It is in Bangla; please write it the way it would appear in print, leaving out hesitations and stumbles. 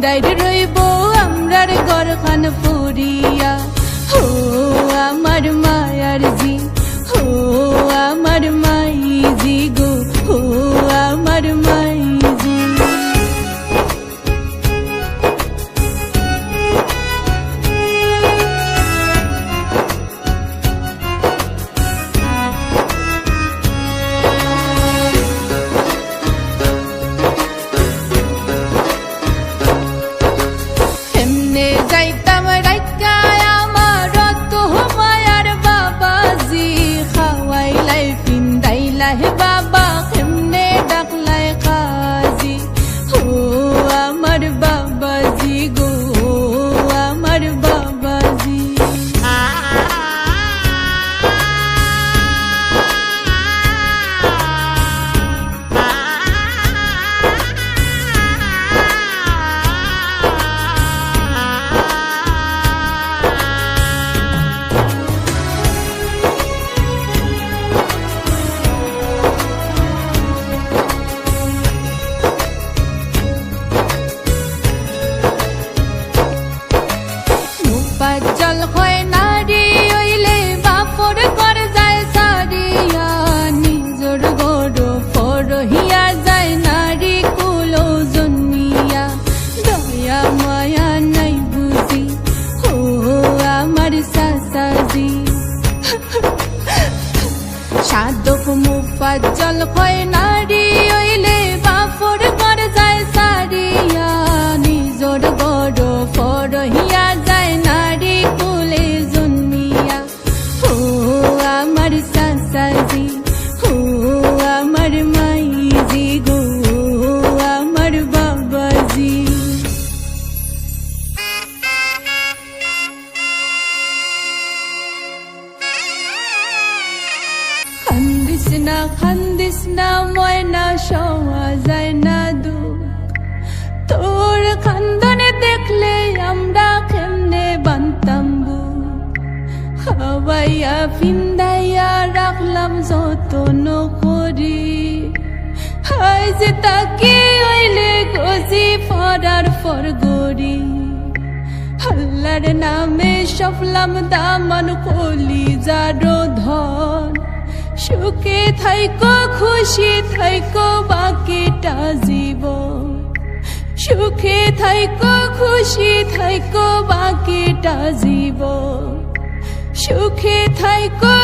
দাইর রইব আমরার ঘরখান পুরিয়া। ও আমার মায়ার জি, ও আমার মাইজি গো, ও আমার মাইজি। এমনে যাইতাম রাইকা আমার তো মায়ার বাবাজি, খাওয়াইলাই পিন্দাইলাই বাবা কেমনে ডাকলাই কাজি। ও আমার বাবাজি গো, ও আমার বাবাজি। জল হয় নারী হইলে বাপর ঘর যায় সারিয়া, নিজর গড় ফরহিয়া যায় নারী কুলো জন্মিয়া। দয়া মায়া নাই বুঝি, ও আমার সাসাজি। সাধক মুফাজ্জল হয় নারী হইলে বাপর ঘর যায় সারিয়া, নিজর গড় ফরহিয়া যায় নারী কুলে জন্মিয়া। ও আমার সাসাজি, ও আমার মাইজি গো, ও আমার বাবাজি। খান্দিস না ময়না সওয়া যায় না দুঃখ, তোর খান্দনে দেখলে আমরা কেমনে বানতাম বুক। খাওয়াইয়া ফিন্দাইয়া রাখলাম যতন করি, হাই যে তাকে হইলে গজি ফরার ফরগরি। আল্লাহর নামে সফলাম দামান কলিজারো ধন, সুখে থাইকো খুশি থাইকো বাকিটা জীবন। সুখে থাইকো খুশি থাইকো বাকিটা জীবন, সুখে থাইকো।